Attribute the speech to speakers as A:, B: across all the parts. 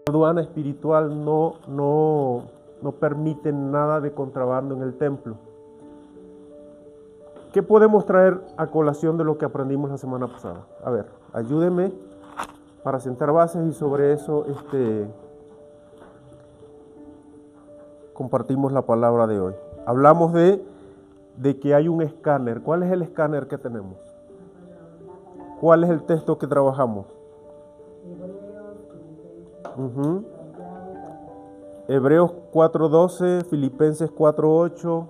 A: aduana espiritual no permite nada de contrabando en el templo. ¿Qué podemos traer a colación de lo que aprendimos la semana pasada? A ver, ayúdenme para sentar bases y sobre eso compartimos la palabra de hoy. Hablamos de que hay un escáner. ¿Cuál es el escáner que tenemos? ¿Cuál es el texto que trabajamos? Hebreos 4:12, Filipenses 4:8,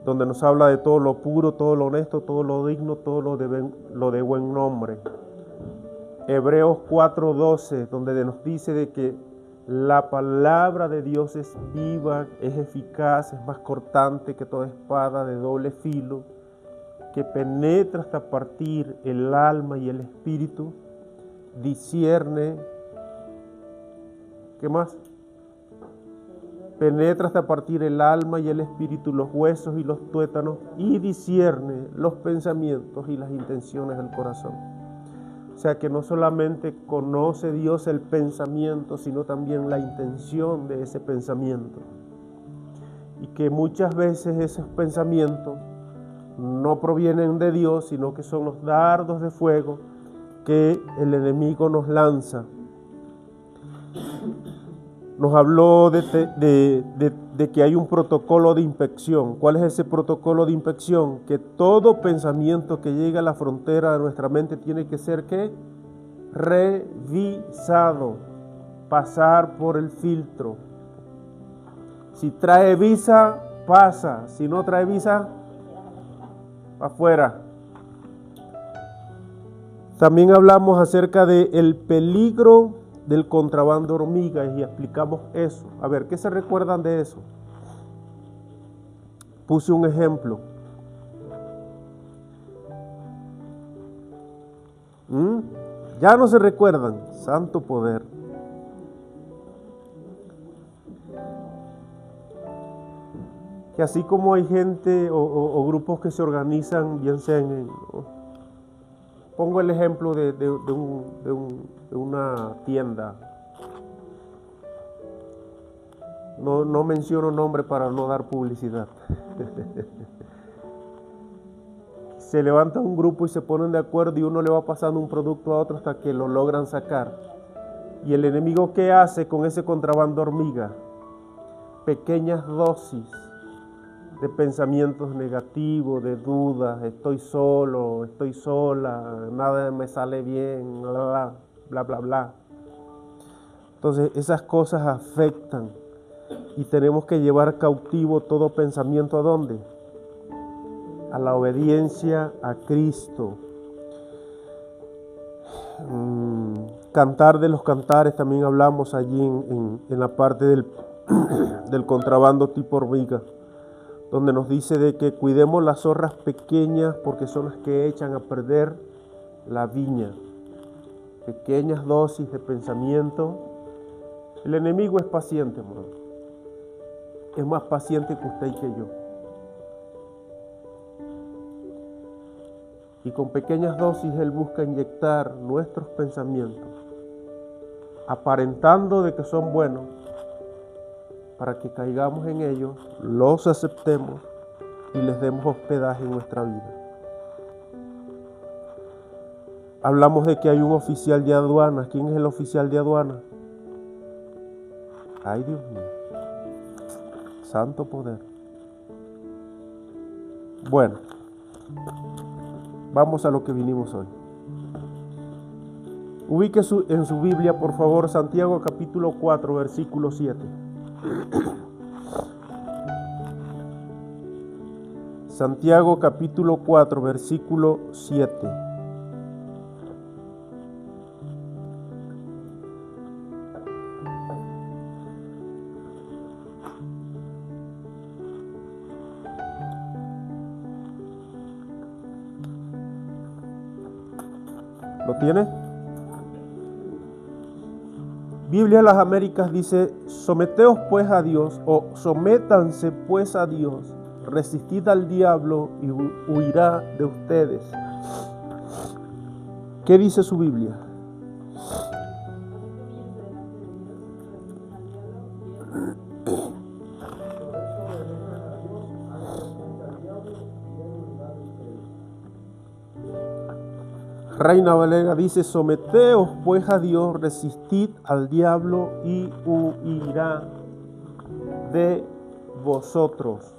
A: donde nos habla de todo lo puro, todo lo honesto, todo lo digno, todo lo de buen nombre. Hebreos 4:12, donde nos dice de que la palabra de Dios es viva, es eficaz, es más cortante que toda espada de doble filo, que penetra hasta partir el alma y el espíritu, discierne, ¿qué más? Penetra hasta partir el alma y el espíritu, los huesos y los tuétanos, y discierne los pensamientos y las intenciones del corazón. O sea que no solamente conoce Dios el pensamiento, sino también la intención de ese pensamiento. Y que muchas veces esos pensamientos no provienen de Dios, sino que son los dardos de fuego que el enemigo nos lanza. Nos habló de que hay un protocolo de inspección. ¿Cuál es ese protocolo de inspección? Que todo pensamiento que llegue a la frontera de nuestra mente tiene que ser ¿qué? Revisado, pasar por el filtro. Si trae visa, pasa. Si no trae visa, afuera. También hablamos acerca del peligro del contrabando de hormigas y explicamos eso. A ver, ¿qué se recuerdan de eso? Puse un ejemplo. Ya no se recuerdan. Santo poder. Que así como hay gente o grupos que se organizan, bien sea pongo el ejemplo de una tienda. No menciono nombre para no dar publicidad. Se levanta un grupo y se ponen de acuerdo y uno le va pasando un producto a otro hasta que lo logran sacar. ¿Y el enemigo qué hace con ese contrabando hormiga? Pequeñas dosis de pensamientos negativos, de dudas, estoy solo, estoy sola, nada me sale bien, bla, bla, bla, bla. Entonces esas cosas afectan y tenemos que llevar cautivo todo pensamiento ¿a dónde? A la obediencia a Cristo. Cantar de los cantares, también hablamos allí en la parte del contrabando tipo hormiga, donde nos dice de que cuidemos las zorras pequeñas porque son las que echan a perder la viña. Pequeñas dosis de pensamiento. El enemigo es paciente, hermano. Es más paciente que usted y que yo. Y con pequeñas dosis él busca inyectar nuestros pensamientos, aparentando de que son buenos, para que caigamos en ellos, los aceptemos y les demos hospedaje en nuestra vida. Hablamos de que hay un oficial de aduanas. ¿Quién es el oficial de aduanas? Ay, Dios mío. Santo poder. Bueno, vamos a lo que vinimos hoy. Ubique en su Biblia, por favor, Santiago capítulo 4, versículo 7. Santiago capítulo 4, versículo 7. ¿Lo tiene? Biblia de las Américas dice: someteos pues a Dios, o sométanse pues a Dios, resistid al diablo y huirá de ustedes. ¿Qué dice su Biblia? Reina Valera dice: someteos pues a Dios, resistid al diablo y huirá de vosotros.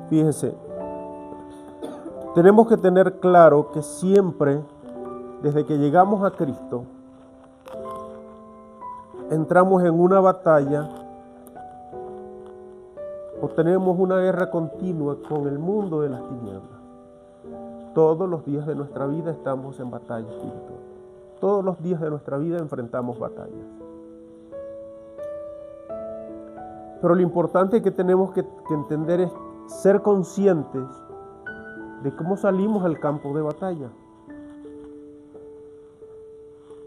A: Fíjense, tenemos que tener claro que siempre, desde que llegamos a Cristo, entramos en una batalla o tenemos una guerra continua con el mundo de las tinieblas. Todos los días de nuestra vida estamos en batalla espiritual. Todos los días de nuestra vida enfrentamos batallas. Pero lo importante que tenemos que entender es ser conscientes de cómo salimos al campo de batalla.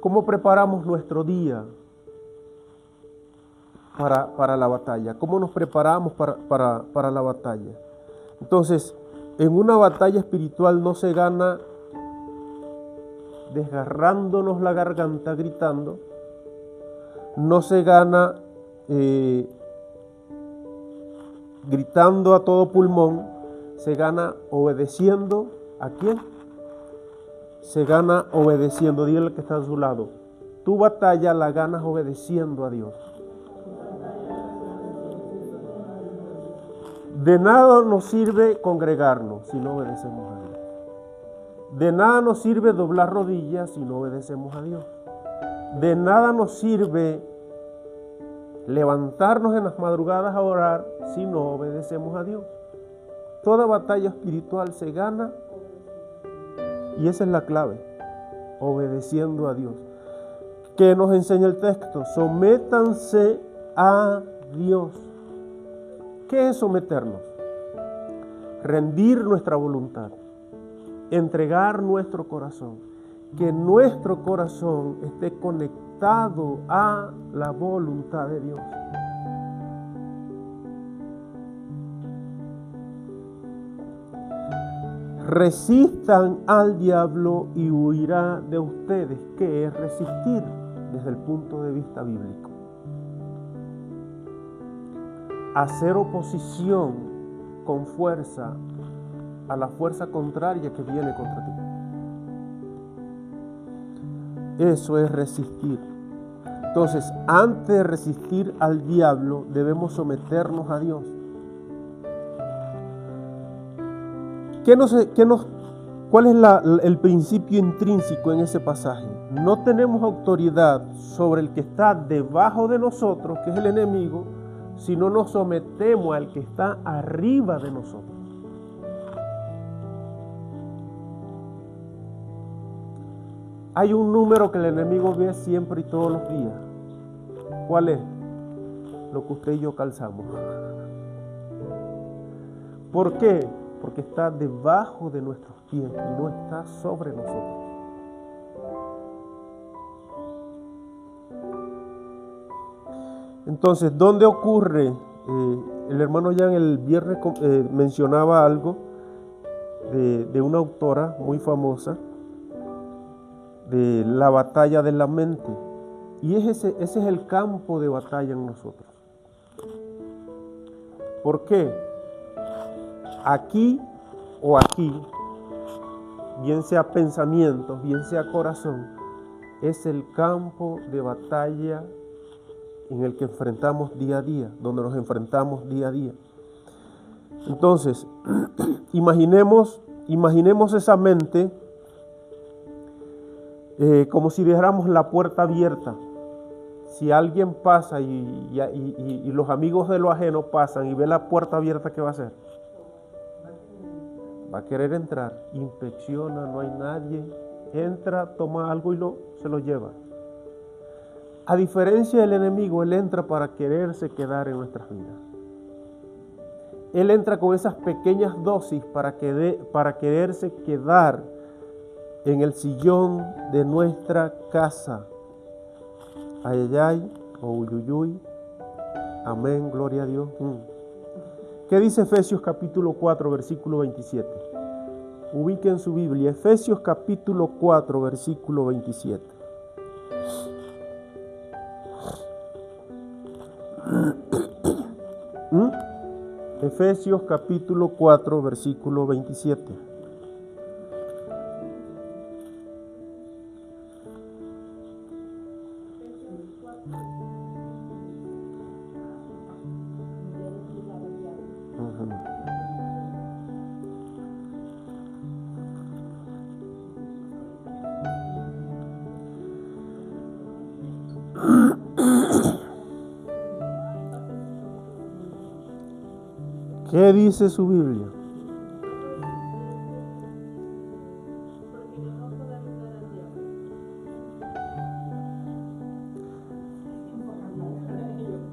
A: ¿Cómo preparamos nuestro día para la batalla? ¿Cómo nos preparamos para la batalla? Entonces, en una batalla espiritual no se gana desgarrándonos la garganta gritando, no se gana gritando a todo pulmón, se gana obedeciendo. ¿A quién? Se gana obedeciendo. Dígale que está a su lado: tu batalla la ganas obedeciendo a Dios. De nada nos sirve congregarnos si no obedecemos a Dios. De nada nos sirve doblar rodillas si no obedecemos a Dios. De nada nos sirve levantarnos en las madrugadas a orar si no obedecemos a Dios. Toda batalla espiritual se gana, y esa es la clave, obedeciendo a Dios. ¿Qué nos enseña el texto? Sométanse a Dios. ¿Qué es someternos? Rendir nuestra voluntad, entregar nuestro corazón, que nuestro corazón esté conectado a la voluntad de Dios. Resistan al diablo y huirá de ustedes. ¿Qué es resistir desde el punto de vista bíblico? Hacer oposición con fuerza a la fuerza contraria que viene contra ti. Eso es resistir. Entonces, antes de resistir al diablo, debemos someternos a Dios. ¿Cuál es el principio intrínseco en ese pasaje? No tenemos autoridad sobre el que está debajo de nosotros, que es el enemigo, si no nos sometemos al que está arriba de nosotros. Hay un número que el enemigo ve siempre y todos los días. ¿Cuál es? Lo que usted y yo calzamos. ¿Por qué? Porque está debajo de nuestros pies y no está sobre nosotros. Entonces, ¿dónde ocurre? El hermano Jan el viernes mencionaba algo de una autora muy famosa, de la batalla de la mente. Y ese es el campo de batalla en nosotros. ¿Por qué? Aquí o aquí, bien sea pensamientos, bien sea corazón, es el campo de batalla en el que enfrentamos día a día, donde nos enfrentamos día a día. Entonces, imaginemos esa mente como si dejáramos la puerta abierta. Si alguien pasa y los amigos de lo ajeno pasan y ve la puerta abierta, ¿qué va a hacer? Va a querer entrar, inspecciona, no hay nadie, entra, toma algo y se lo lleva. A diferencia del enemigo, él entra para quererse quedar en nuestras vidas. Él entra con esas pequeñas dosis para quererse quedar en el sillón de nuestra casa. Ay, ay, ay, o uyuyuy, amén, gloria a Dios. ¿Qué dice Efesios capítulo 4, versículo 27? Ubiquen su Biblia, Efesios capítulo 4, versículo 27. Efesios capítulo 4, versículo 27. ¿Qué dice su Biblia?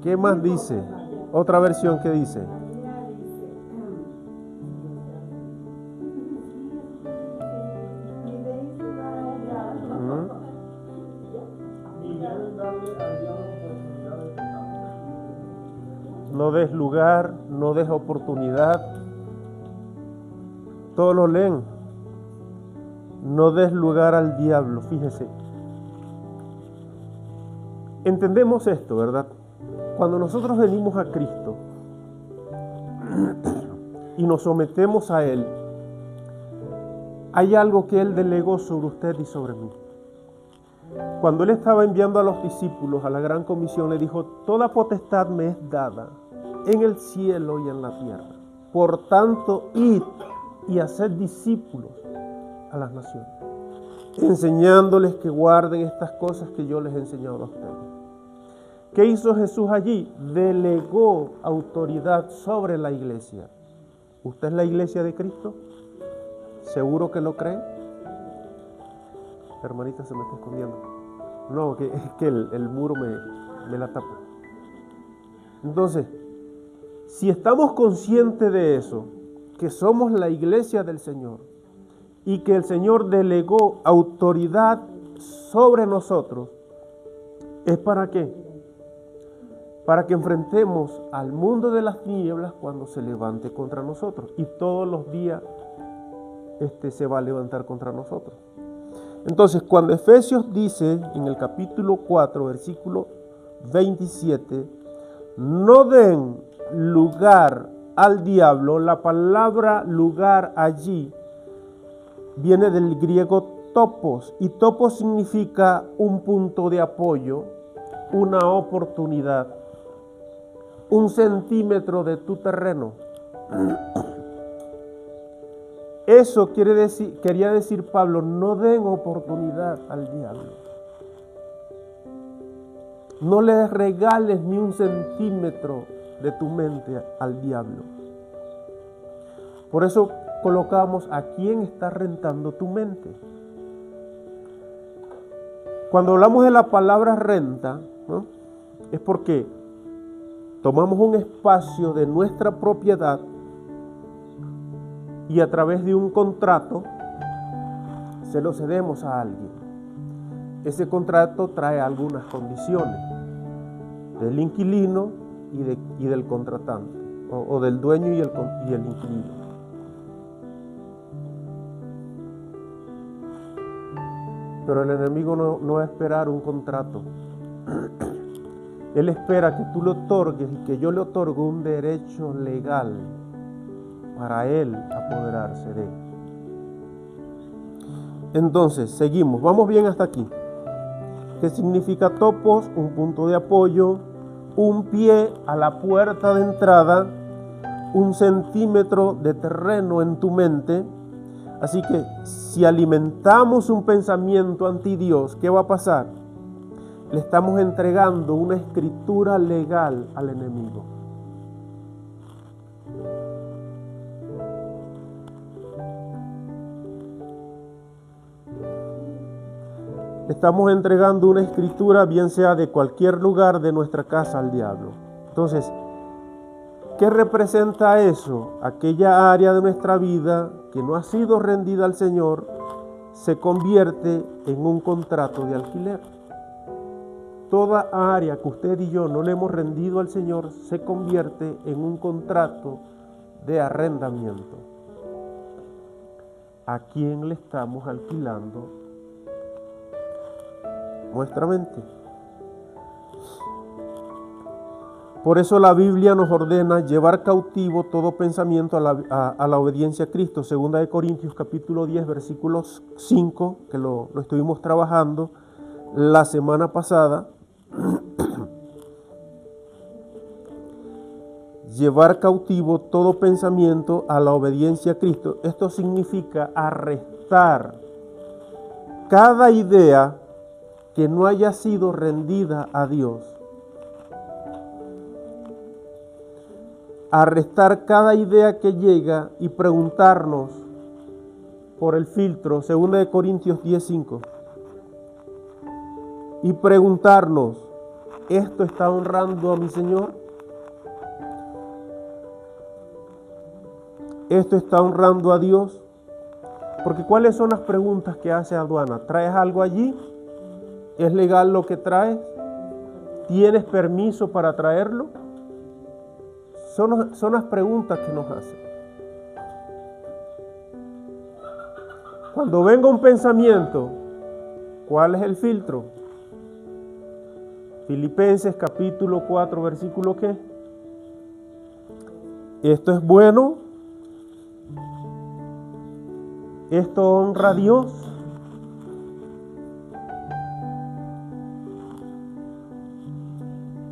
A: ¿Qué más dice? Otra versión que dice. No des lugar, no des oportunidad. Todos lo leen. No des lugar al diablo, fíjese. Entendemos esto, ¿verdad? Cuando nosotros venimos a Cristo y nos sometemos a Él, hay algo que Él delegó sobre usted y sobre mí. Cuando Él estaba enviando a los discípulos a la gran comisión, le dijo: toda potestad me es dada en el cielo y en la tierra. Por tanto, id y haced discípulos a las naciones, enseñándoles que guarden estas cosas que yo les he enseñado a ustedes. ¿Qué hizo Jesús allí? Delegó autoridad sobre la iglesia. ¿Usted es la iglesia de Cristo? ¿Seguro que lo cree? Hermanita, se me está escondiendo. No, es que el muro me la tapa. Entonces, si estamos conscientes de eso, que somos la iglesia del Señor y que el Señor delegó autoridad sobre nosotros, ¿es para qué? Para que enfrentemos al mundo de las tinieblas cuando se levante contra nosotros. Y todos los días se va a levantar contra nosotros. Entonces, cuando Efesios dice en el capítulo 4, versículo 27, no den lugar al diablo. La palabra lugar allí viene del griego topos, y topos significa un punto de apoyo, una oportunidad, un centímetro de tu terreno. Eso quería decir Pablo: no den oportunidad al diablo. No le regales ni un centímetro de tu mente al diablo. Por eso colocamos: ¿a quién está rentando tu mente? Cuando hablamos de la palabra renta, ¿no?, es porque tomamos un espacio de nuestra propiedad y a través de un contrato se lo cedemos a alguien. Ese contrato trae algunas condiciones del inquilino y del contratante, o del dueño y el inquilino. Pero el enemigo no va a esperar un contrato. Él espera que tú le otorgues y que yo le otorgue un derecho legal para él apoderarse de él. Entonces, seguimos. Vamos bien hasta aquí. ¿Qué significa topos? Un punto de apoyo, un pie a la puerta de entrada, un centímetro de terreno en tu mente. Así que si alimentamos un pensamiento anti Dios, ¿qué va a pasar? Le estamos entregando una escritura legal al enemigo. Le estamos entregando una escritura, bien sea de cualquier lugar de nuestra casa, al diablo. Entonces, ¿qué representa eso? Aquella área de nuestra vida que no ha sido rendida al Señor se convierte en un contrato de alquiler. Toda área que usted y yo no le hemos rendido al Señor se convierte en un contrato de arrendamiento. ¿A quién le estamos alquilando nuestra mente? Por eso la Biblia nos ordena llevar cautivo todo pensamiento a la obediencia a Cristo. Segunda de Corintios capítulo 10, versículos 5, que lo estuvimos trabajando la semana pasada. Llevar cautivo todo pensamiento a la obediencia a Cristo. Esto significa arrestar cada idea que no haya sido rendida a Dios. Arrestar cada idea que llega y preguntarnos por el filtro, 2 de Corintios 10:5, y preguntarnos, ¿esto está honrando a mi Señor? ¿Esto está honrando a Dios? Porque ¿cuáles son las preguntas que hace aduana? ¿Traes algo allí? ¿Es legal lo que traes? ¿Tienes permiso para traerlo? Son las preguntas que nos hacen. Cuando venga un pensamiento, ¿cuál es el filtro? Filipenses capítulo 4, versículo ¿qué? ¿Esto es bueno? ¿Esto honra a Dios?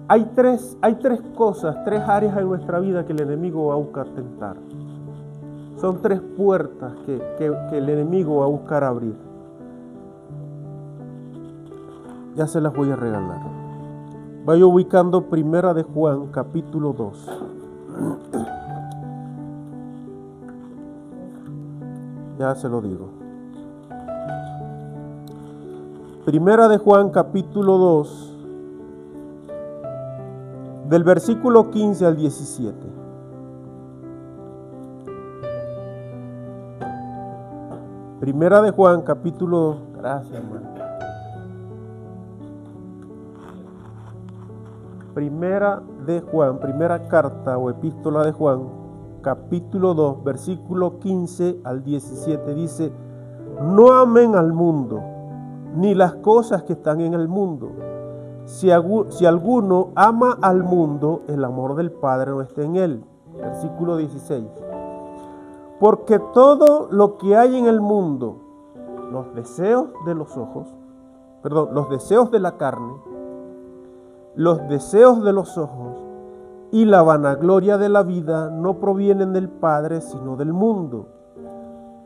A: Hay tres cosas, tres áreas en nuestra vida que el enemigo va a buscar tentar. Son tres puertas que el enemigo va a buscar abrir. Ya se las voy a regalar. Vaya ubicando Primera de Juan, capítulo 2. Ya se lo digo. Primera de Juan, capítulo 2. Del versículo 15 al 17. Primera de Juan, capítulo... Gracias, hermano. Primera de Juan, primera carta o epístola de Juan, capítulo 2, versículo 15 al 17. Dice, no amen al mundo, ni las cosas que están en el mundo. Si alguno ama al mundo, el amor del Padre no está en él. Versículo 16. Porque todo lo que hay en el mundo, los deseos de los ojos, los deseos de la carne, los deseos de los ojos y la vanagloria de la vida no provienen del Padre, sino del mundo.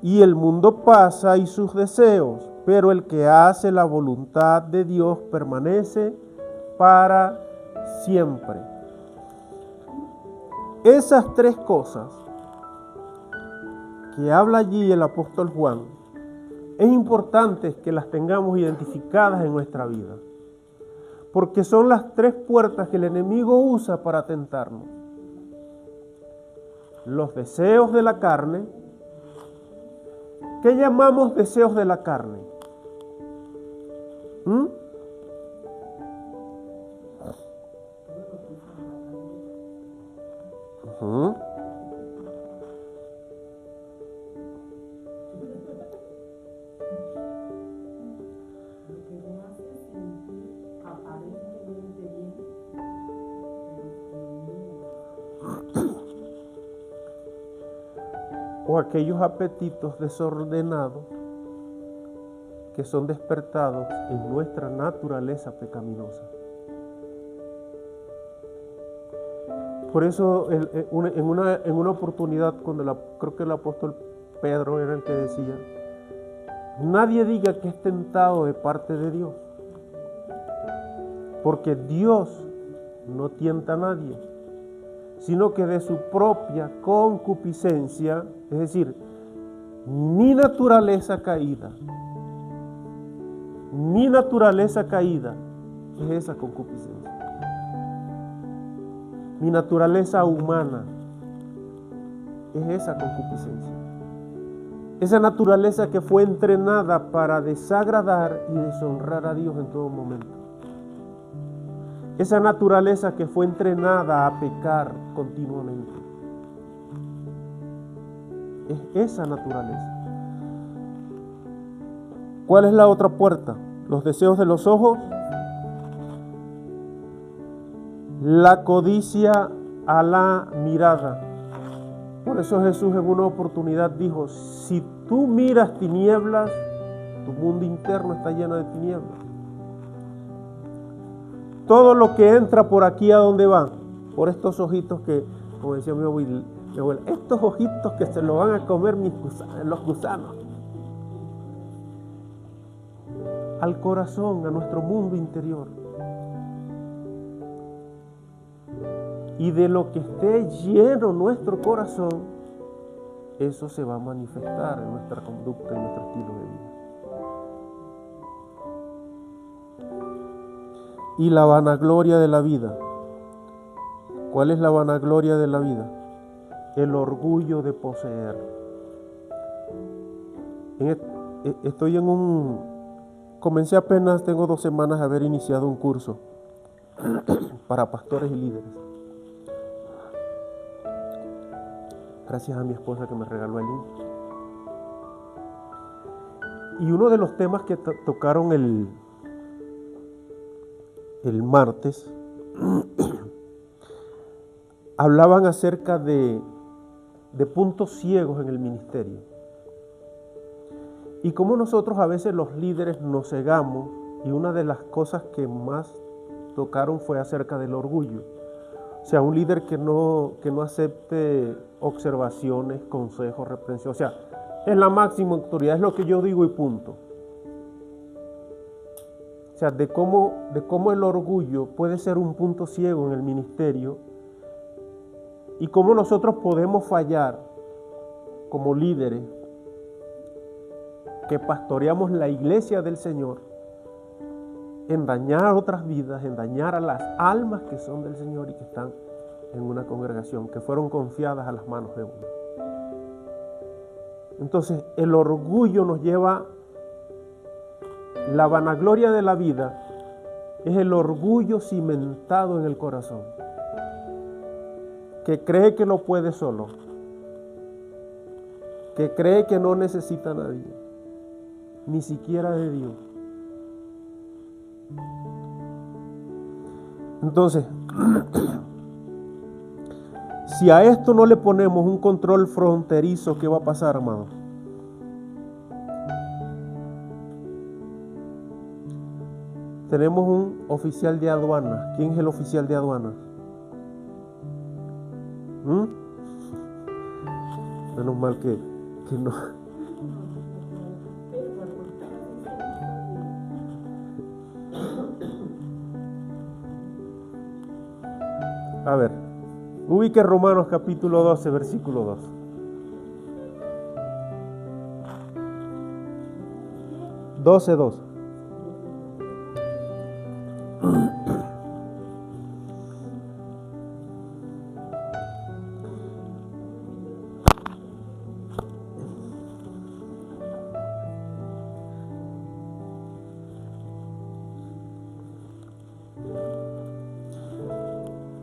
A: Y el mundo pasa y sus deseos, pero el que hace la voluntad de Dios permanece para siempre. Esas tres cosas que habla allí el apóstol Juan, es importante que las tengamos identificadas en nuestra vida, porque son las tres puertas que el enemigo usa para tentarnos. Los deseos de la carne. ¿Qué llamamos deseos de la carne? O aquellos apetitos desordenados que son despertados en nuestra naturaleza pecaminosa. Por eso en una oportunidad, cuando creo que el apóstol Pedro era el que decía, nadie diga que es tentado de parte de Dios, porque Dios no tienta a nadie, sino que de su propia concupiscencia, es decir, mi naturaleza caída es esa concupiscencia. Mi naturaleza humana es esa concupiscencia. Esa naturaleza que fue entrenada para desagradar y deshonrar a Dios en todo momento. Esa naturaleza que fue entrenada a pecar continuamente. Es esa naturaleza. ¿Cuál es la otra puerta? Los deseos de los ojos, la codicia a la mirada. Por eso Jesús en una oportunidad dijo, si tú miras tinieblas, tu mundo interno está lleno de tinieblas. Todo lo que entra por aquí, ¿a dónde van? Por estos ojitos que, como decía mi abuela, estos ojitos que se lo van a comer los gusanos. Al corazón, a nuestro mundo interior. Y de lo que esté lleno nuestro corazón, eso se va a manifestar en nuestra conducta y nuestro estilo de vida. Y la vanagloria de la vida. ¿Cuál es la vanagloria de la vida? El orgullo de poseer. Comencé apenas, tengo 2 semanas de haber iniciado un curso para pastores y líderes. Gracias a mi esposa que me regaló el link. Y uno de los temas que tocaron el martes, hablaban acerca de puntos ciegos en el ministerio. Y cómo nosotros a veces los líderes nos cegamos, y una de las cosas que más tocaron fue acerca del orgullo. O sea, un líder que no acepte observaciones, consejos, reprensiones. O sea, es la máxima autoridad, es lo que yo digo y punto. O sea, de cómo el orgullo puede ser un punto ciego en el ministerio y cómo nosotros podemos fallar como líderes que pastoreamos la iglesia del Señor en dañar otras vidas, en dañar a las almas que son del Señor y que están en una congregación, que fueron confiadas a las manos de uno. Entonces, el orgullo nos lleva, la vanagloria de la vida es el orgullo cimentado en el corazón, que cree que lo puede solo, que cree que no necesita a nadie, ni siquiera de Dios. Entonces, si a esto no le ponemos un control fronterizo, ¿qué va a pasar, hermano? Tenemos un oficial de aduana. ¿Quién es el oficial de aduana? Menos mal que no. A ver, ubique Romanos capítulo 12, versículo 2. (12:2).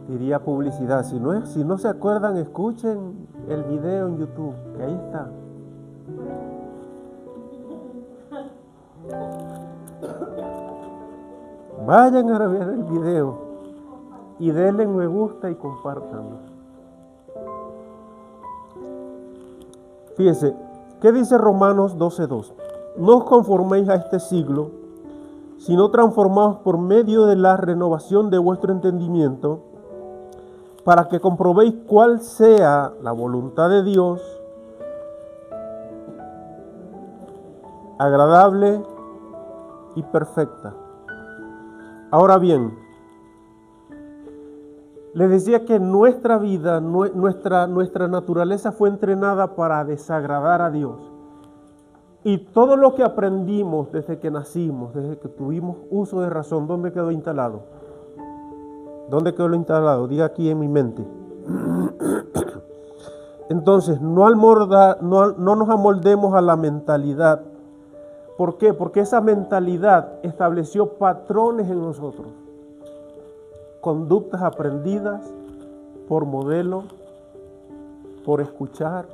A: Diría publicidad, si no se acuerdan, escuchen el video en YouTube, que ahí está. Vayan a ver el video y denle me gusta y compártanlo. Fíjense, ¿qué dice Romanos 12:2? No os conforméis a este siglo, sino transformaos por medio de la renovación de vuestro entendimiento, para que comprobéis cuál sea la voluntad de Dios, agradable y perfecta. Ahora bien, les decía que nuestra vida, nuestra naturaleza fue entrenada para desagradar a Dios. Y todo lo que aprendimos desde que nacimos, desde que tuvimos uso de razón, ¿dónde quedó instalado? ¿Dónde quedó instalado? Diga aquí en mi mente. Entonces, no nos amoldemos a la mentalidad. ¿Por qué? Porque esa mentalidad estableció patrones en nosotros. Conductas aprendidas por modelo, por escuchar,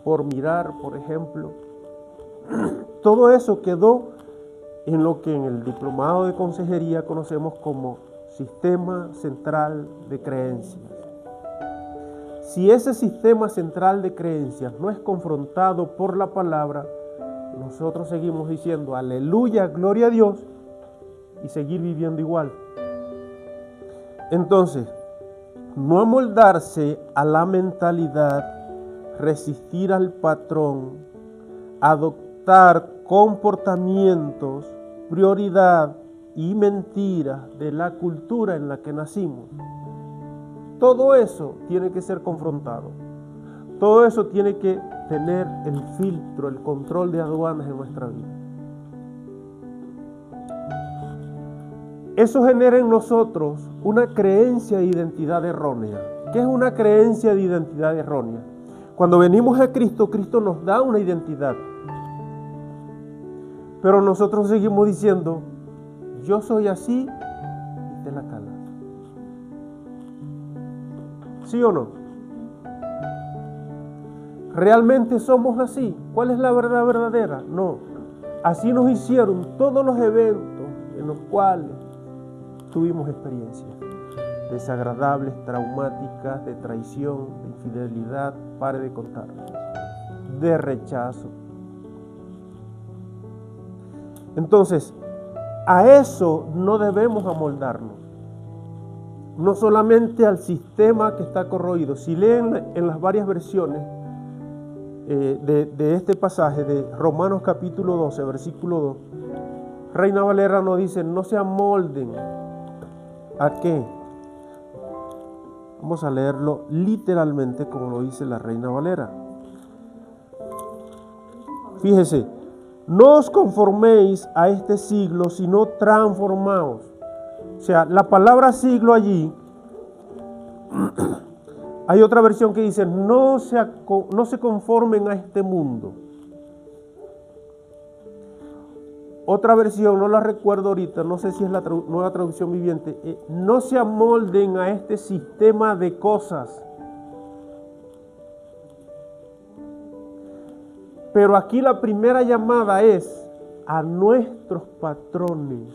A: por mirar, por ejemplo. Todo eso quedó en lo que en el diplomado de consejería conocemos como sistema central de creencias. Si ese sistema central de creencias no es confrontado por la palabra, nosotros seguimos diciendo aleluya, gloria a Dios, y seguir viviendo igual. Entonces, no amoldarse a la mentalidad, resistir al patrón, adoptar comportamientos, prioridad y mentiras de la cultura en la que nacimos. Todo eso tiene que ser confrontado. Todo eso tiene que tener el filtro, el control de aduanas en nuestra vida. Eso genera en nosotros una creencia de identidad errónea. ¿Qué es una creencia de identidad errónea? Cuando venimos a Cristo, Cristo nos da una identidad. Pero nosotros seguimos diciendo, yo soy así y te la calas. ¿Sí o no? ¿Realmente somos así? ¿Cuál es la verdad verdadera? No. Así nos hicieron todos los eventos en los cuales tuvimos experiencias desagradables, traumáticas, de traición, de infidelidad, pare de contar, de rechazo. Entonces, a eso no debemos amoldarnos. No solamente al sistema que está corroído. Si leen en las varias versiones de este pasaje de Romanos capítulo 12, versículo 2, Reina Valera nos dice, no se amolden. ¿A qué? Vamos a leerlo literalmente como lo dice la Reina Valera. Fíjese, no os conforméis a este siglo, sino transformaos. O sea, la palabra siglo allí, hay otra versión que dice, no se conformen a este mundo. Otra versión, no la recuerdo ahorita, no sé si es la nueva traducción viviente, no se amolden a este sistema de cosas. Pero aquí la primera llamada es a nuestros patrones,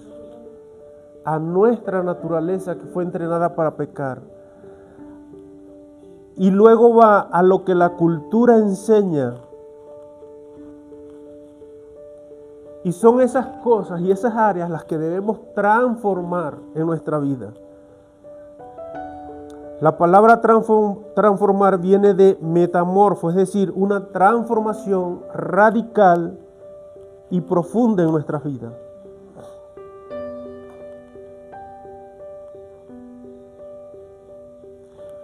A: a nuestra naturaleza que fue entrenada para pecar. Y luego va a lo que la cultura enseña. Y son esas cosas y esas áreas las que debemos transformar en nuestra vida. La palabra transformar viene de metamorfo, es decir, una transformación radical y profunda en nuestras vidas.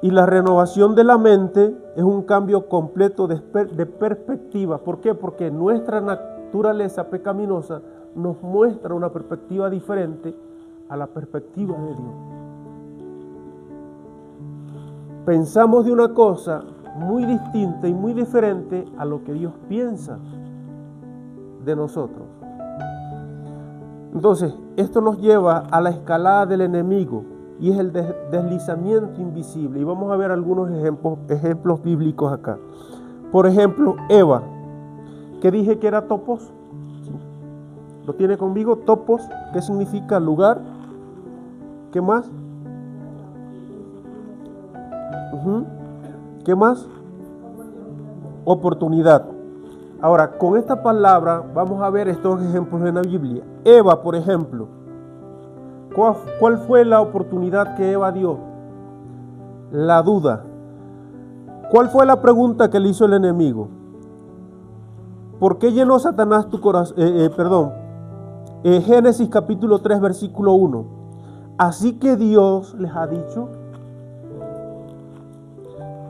A: Y la renovación de la mente es un cambio completo de perspectiva. ¿Por qué? Porque nuestra naturaleza pecaminosa nos muestra una perspectiva diferente a la perspectiva de Dios. Pensamos de una cosa muy distinta y muy diferente a lo que Dios piensa de nosotros. Entonces, esto nos lleva a la escalada del enemigo y es el deslizamiento invisible. Y vamos a ver algunos ejemplos bíblicos acá. Por ejemplo, Eva, que dije que era topos. ¿Lo tiene conmigo? Topos, ¿qué significa lugar? ¿Qué más? ¿Qué más? Oportunidad. Ahora, con esta palabra vamos a ver estos ejemplos en la Biblia. Eva, por ejemplo, ¿cuál fue la oportunidad que Eva dio? La duda. ¿Cuál fue la pregunta que le hizo el enemigo? ¿Por qué llenó Satanás tu corazón? Génesis capítulo 3, versículo 1. Así que Dios les ha dicho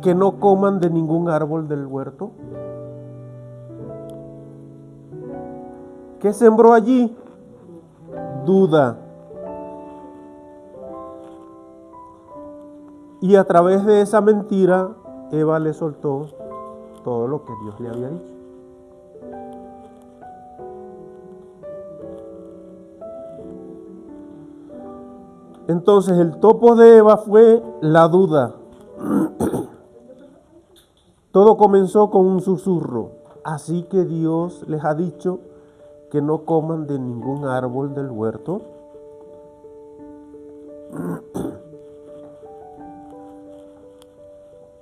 A: que no coman de ningún árbol del huerto. ¿Qué sembró allí? Duda. Y a través de esa mentira, Eva le soltó todo lo que Dios le había dicho. Entonces el topo de Eva fue la duda. Todo comenzó con un susurro. Así que Dios les ha dicho que no coman de ningún árbol del huerto.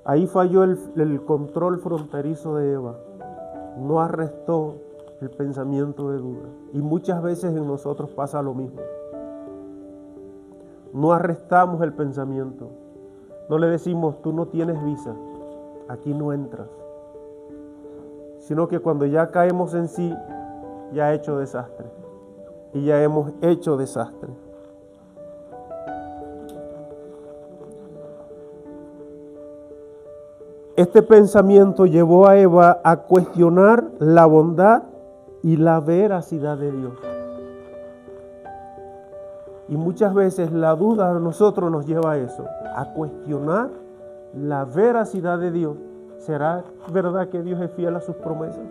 A: Ahí falló el control fronterizo de Eva. No arrestó el pensamiento de duda. Y muchas veces en nosotros pasa lo mismo. No arrestamos el pensamiento. No le decimos, tú no tienes visa, aquí no entras. Sino que cuando ya caemos en sí, ya ha hecho desastre. Y ya hemos hecho desastre. Este pensamiento llevó a Eva a cuestionar la bondad y la veracidad de Dios. Y muchas veces la duda de nosotros nos lleva a eso, a cuestionar la veracidad de Dios. ¿Será verdad que Dios es fiel a sus promesas?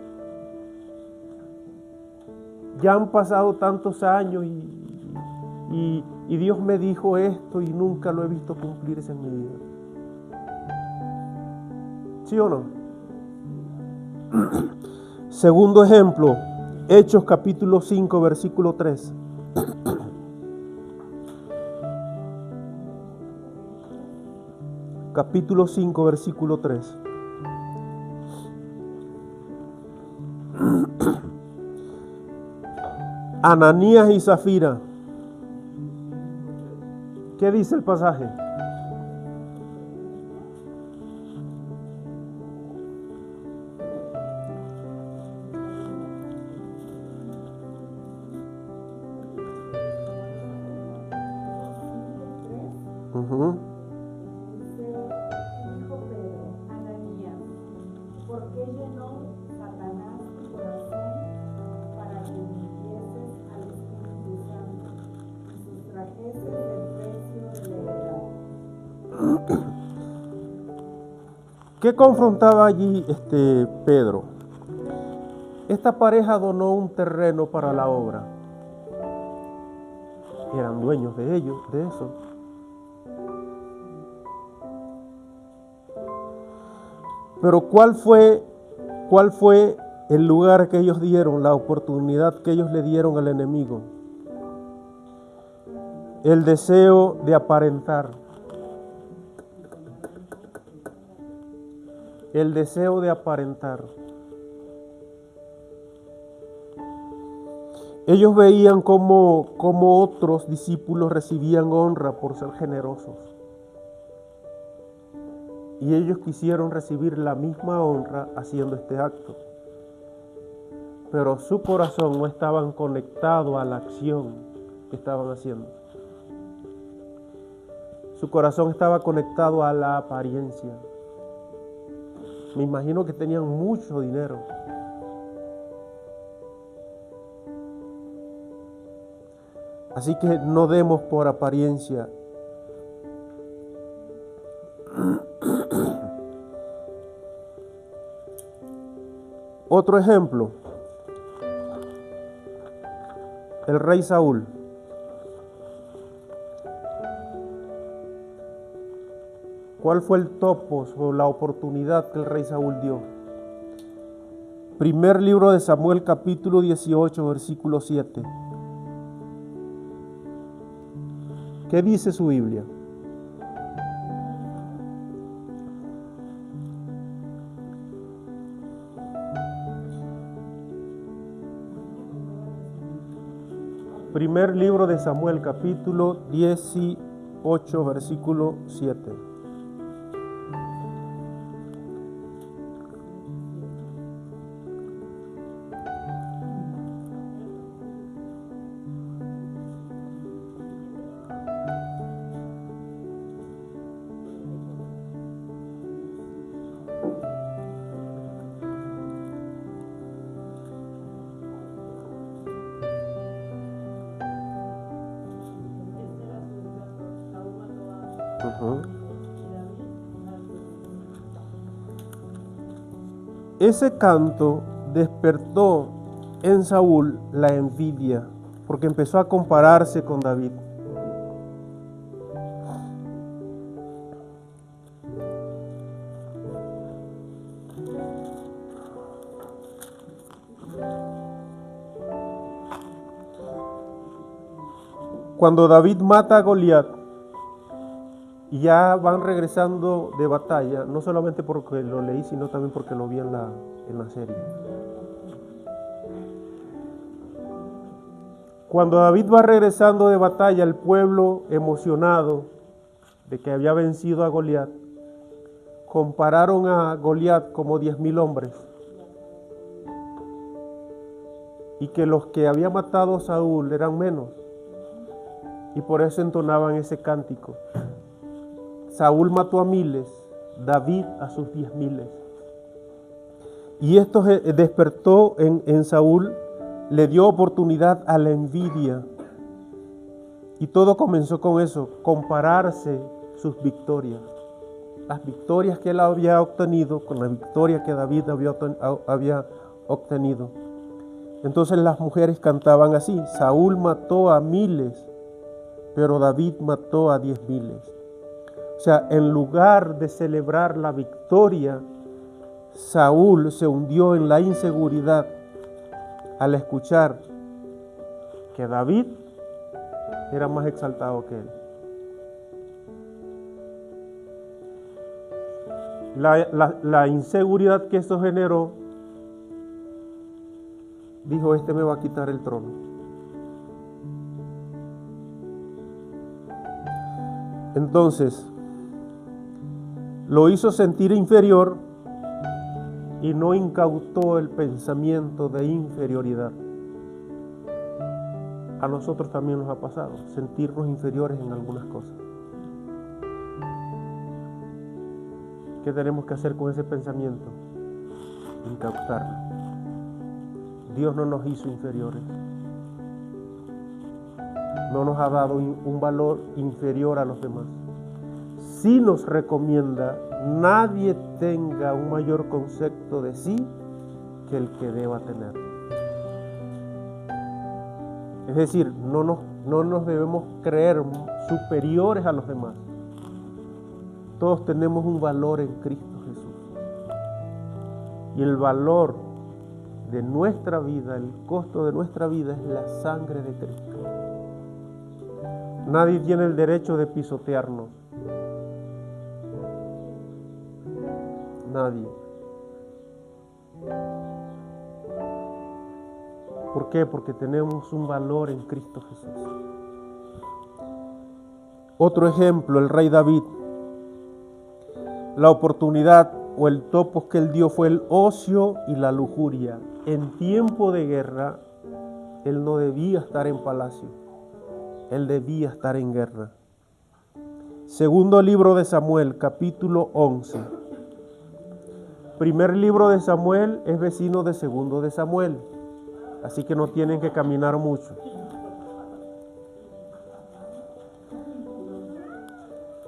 A: Ya han pasado tantos años y Dios me dijo esto y nunca lo he visto cumplirse en mi vida. ¿Sí o no? Segundo ejemplo, Hechos capítulo 5, versículo 3. Capítulo 5, versículo 3. Ananías y Zafira. ¿Qué dice el pasaje?
B: Dijo Pedro, Ananías, ¿por qué llenó Satanás tu corazón para que mintieses al Espíritu Santo y sustrajeses el precio de la heredad?
A: ¿Qué confrontaba allí Pedro? Esta pareja donó un terreno para la obra. Eran dueños de ellos, de eso. Pero ¿cuál fue el lugar que ellos dieron, la oportunidad que ellos le dieron al enemigo? El deseo de aparentar. El deseo de aparentar. Ellos veían cómo otros discípulos recibían honra por ser generosos. Y ellos quisieron recibir la misma honra haciendo este acto. Pero su corazón no estaba conectado a la acción que estaban haciendo. Su corazón estaba conectado a la apariencia. Me imagino que tenían mucho dinero. Así que no demos por apariencia. Otro ejemplo, el rey Saúl. ¿Cuál fue el topos o la oportunidad que el rey Saúl dio? Primer libro de Samuel, capítulo 18, versículo 7. ¿Qué dice su Biblia? Primer libro de Samuel, capítulo 18, versículo 7. Ese canto despertó en Saúl la envidia, porque empezó a compararse con David. Cuando David mata a Goliat, Y ya van regresando de batalla, no solamente porque lo leí, sino también porque lo vi en la serie. Cuando David va regresando de batalla, el pueblo emocionado de que había vencido a Goliat, compararon a Goliat como 10,000 hombres. Y que los que había matado a Saúl eran menos. Y por eso entonaban ese cántico. Saúl mató a miles, David a sus 10,000. Y esto despertó en Saúl, le dio oportunidad a la envidia. Y todo comenzó con eso, compararse sus victorias. Las victorias que él había obtenido con la victoria que David había obtenido. Entonces las mujeres cantaban así: Saúl mató a miles, pero David mató a 10,000. O sea, en lugar de celebrar la victoria, Saúl se hundió en la inseguridad al escuchar que David era más exaltado que él. La inseguridad que eso generó, dijo: este me va a quitar el trono. Entonces, lo hizo sentir inferior y no incautó el pensamiento de inferioridad. A nosotros también nos ha pasado sentirnos inferiores en algunas cosas. ¿Qué tenemos que hacer con ese pensamiento? Incautarlo. Dios no nos hizo inferiores. No nos ha dado un valor inferior a los demás. Sí nos recomienda: nadie tenga un mayor concepto de sí que el que deba tener. Es decir, no nos debemos creer superiores a los demás. Todos tenemos un valor en Cristo Jesús. Y el valor de nuestra vida, el costo de nuestra vida es la sangre de Cristo. Nadie tiene el derecho de pisotearnos. Nadie. ¿Por qué? Porque tenemos un valor en Cristo Jesús. Otro ejemplo, el rey David. La oportunidad o el topos que él dio fue el ocio y la lujuria. En tiempo de guerra, él no debía estar en palacio. Él debía estar en guerra. Segundo libro de Samuel, capítulo 11. Primer libro de Samuel es vecino de segundo de Samuel, así que no tienen que caminar mucho.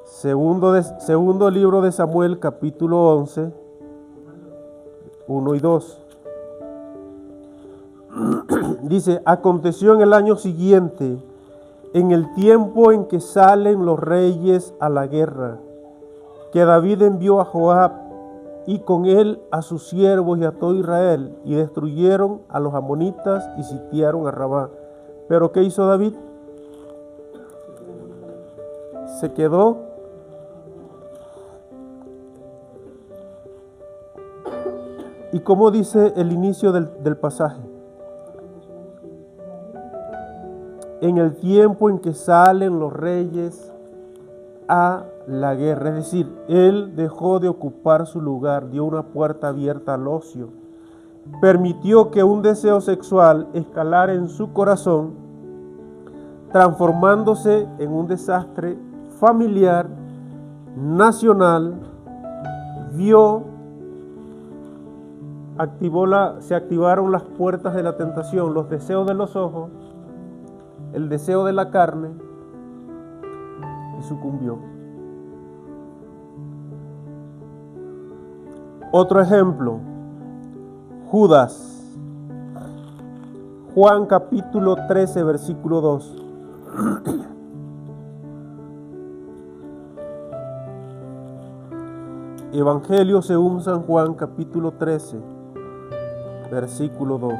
A: Segundo libro de Samuel, capítulo 11, 1 y 2. Dice: aconteció en el año siguiente, en el tiempo en que salen los reyes a la guerra, que David envió a Joab y con él a sus siervos y a todo Israel, y destruyeron a los amonitas y sitiaron a Rabá. Pero ¿qué hizo David? Se quedó y ¿cómo dice el inicio del pasaje? En el tiempo en que salen los reyes a la guerra. Es decir, él dejó de ocupar su lugar, dio una puerta abierta al ocio. Permitió que un deseo sexual escalara en su corazón, transformándose en un desastre familiar, nacional. Se activaron las puertas de la tentación, los deseos de los ojos, el deseo de la carne, y sucumbió. Otro ejemplo, Judas. Juan capítulo 13, versículo 2. Evangelio según San Juan capítulo 13, versículo 2.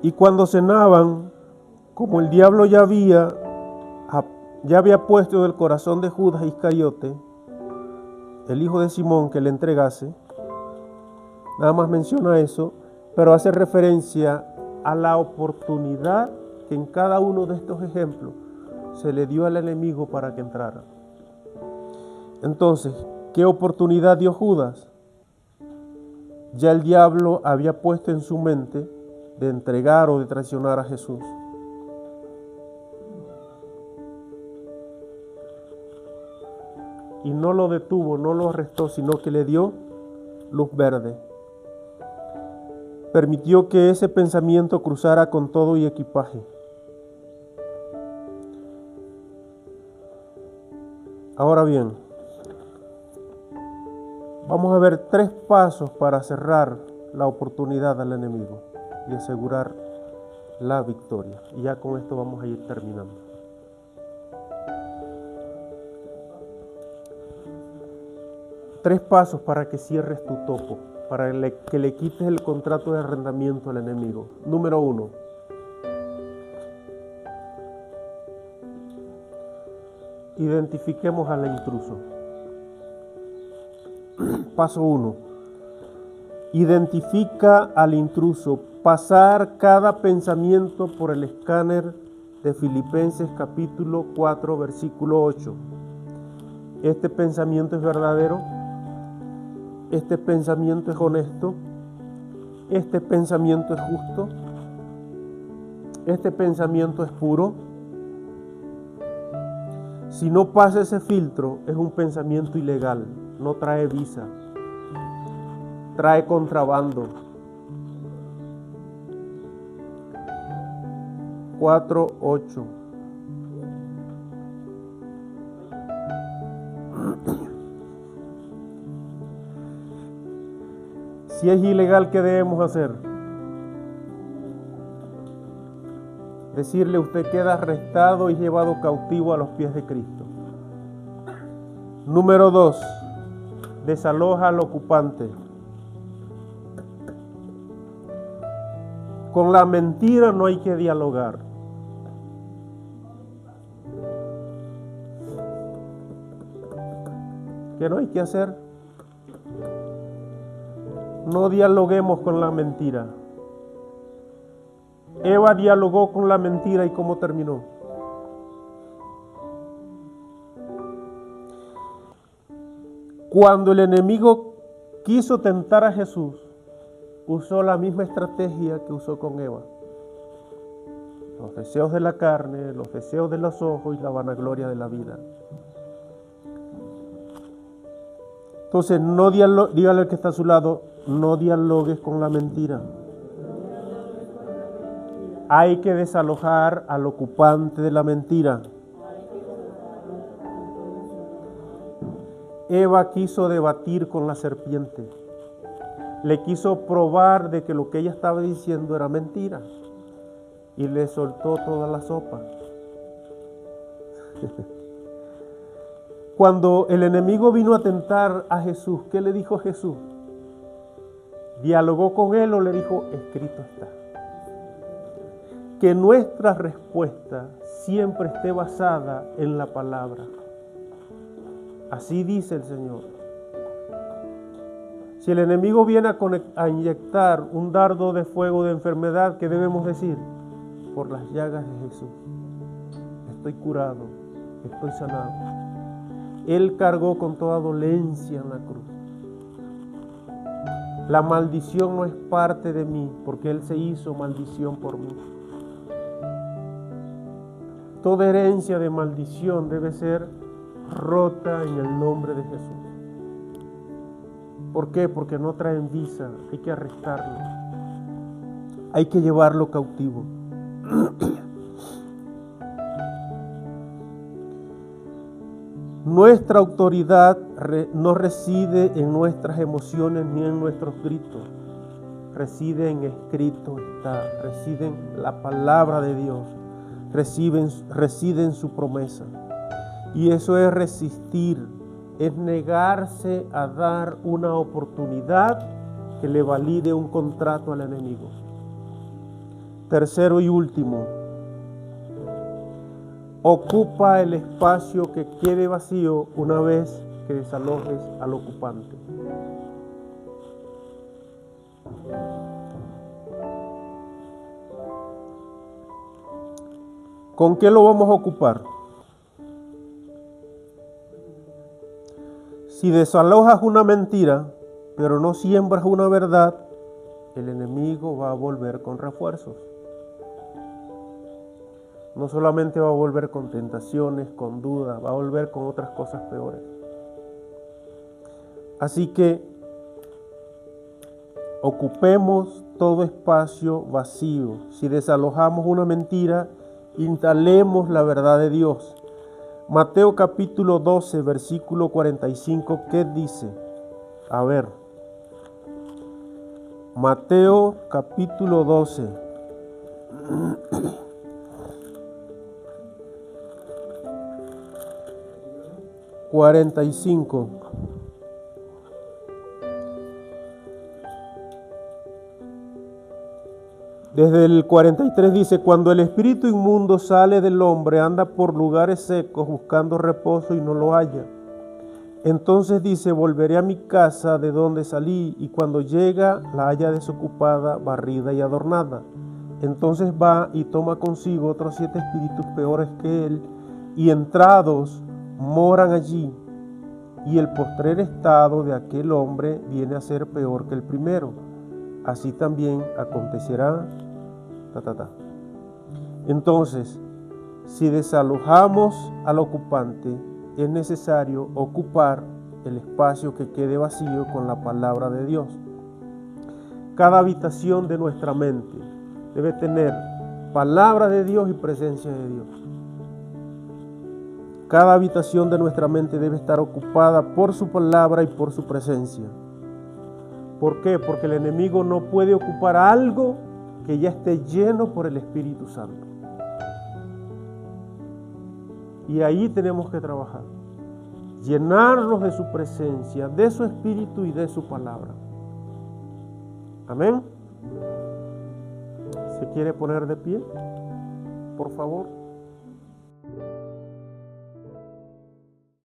A: Y cuando cenaban, como el diablo ya había puesto en el corazón de Judas Iscariote, el hijo de Simón, que le entregase, nada más menciona eso, pero hace referencia a la oportunidad que en cada uno de estos ejemplos se le dio al enemigo para que entrara. Entonces, ¿qué oportunidad dio Judas? Ya el diablo había puesto en su mente de entregar o de traicionar a Jesús. Y no lo detuvo, no lo arrestó, sino que le dio luz verde. Permitió que ese pensamiento cruzara con todo y equipaje. Ahora bien, vamos a ver 3 pasos para cerrar la oportunidad al enemigo y asegurar la victoria. Y ya con esto vamos a ir terminando. Tres pasos para que cierres tu topo, para que le quites el contrato de arrendamiento al enemigo. Número 1. Identifiquemos al intruso. Paso 1. Identifica al intruso. Pasar cada pensamiento por el escáner de Filipenses capítulo 4, versículo 8. ¿Este pensamiento es verdadero? ¿Este pensamiento es honesto? ¿Este pensamiento es justo? ¿Este pensamiento es puro? Si no pasa ese filtro, es un pensamiento ilegal, no trae visa, trae contrabando. 4:8. Si es ilegal, ¿qué debemos hacer? Decirle: usted queda arrestado y llevado cautivo a los pies de Cristo. Número 2. Desaloja al ocupante. Con la mentira no hay que dialogar. ¿Qué no hay que hacer? No dialoguemos con la mentira. Eva dialogó con la mentira, ¿y cómo terminó? Cuando el enemigo quiso tentar a Jesús, usó la misma estrategia que usó con Eva. Los deseos de la carne, los deseos de los ojos y la vanagloria de la vida. Entonces, dígale al que está a su lado: no dialogues con la mentira. Hay que desalojar al ocupante de la mentira. Eva quiso debatir con la serpiente. Le quiso probar de que lo que ella estaba diciendo era mentira. Y le soltó toda la sopa. Cuando el enemigo vino a tentar a Jesús, ¿qué le dijo Jesús? ¿Dialogó con él o le dijo: escrito está? Que nuestra respuesta siempre esté basada en la palabra. Así dice el Señor. Si el enemigo viene a inyectar un dardo de fuego de enfermedad, ¿qué debemos decir? Por las llagas de Jesús estoy curado, estoy sanado. Él cargó con toda dolencia en la cruz. La maldición no es parte de mí, porque Él se hizo maldición por mí. Toda herencia de maldición debe ser rota en el nombre de Jesús. ¿Por qué? Porque no traen visa, hay que arrestarlo, hay que llevarlo cautivo. Nuestra autoridad no reside en nuestras emociones ni en nuestros gritos, reside en escrito está, reside en la palabra de Dios, reside en su promesa. Y eso es resistir, es negarse a dar una oportunidad que le valide un contrato al enemigo. Tercero y último, ocupa el espacio que quede vacío una vez que desalojes al ocupante. ¿Con qué lo vamos a ocupar? Si desalojas una mentira, pero no siembras una verdad, el enemigo va a volver con refuerzos. No solamente va a volver con tentaciones, con dudas, va a volver con otras cosas peores. Así que ocupemos todo espacio vacío. Si desalojamos una mentira, instalemos la verdad de Dios. Mateo capítulo 12, versículo 45, ¿qué dice? A ver, Mateo capítulo 12. ...45... Desde el 43 dice, cuando el espíritu inmundo sale del hombre, anda por lugares secos buscando reposo y no lo halla. Entonces dice, volveré a mi casa de donde salí, y cuando llega la halla desocupada, barrida y adornada. Entonces va y toma consigo otros 7 espíritus peores que él, y entrados moran allí. Y el postrer estado de aquel hombre viene a ser peor que el primero. Así también acontecerá. Entonces, si desalojamos al ocupante, es necesario ocupar el espacio que quede vacío con la palabra de Dios. Cada habitación de nuestra mente debe tener palabra de Dios y presencia de Dios. Cada habitación de nuestra mente debe estar ocupada por su palabra y por su presencia. ¿Por qué? Porque el enemigo no puede ocupar algo que ya esté lleno por el Espíritu Santo. Y ahí tenemos que trabajar. Llenarnos de su presencia, de su Espíritu y de su palabra. Amén. ¿Se quiere poner de pie? Por favor.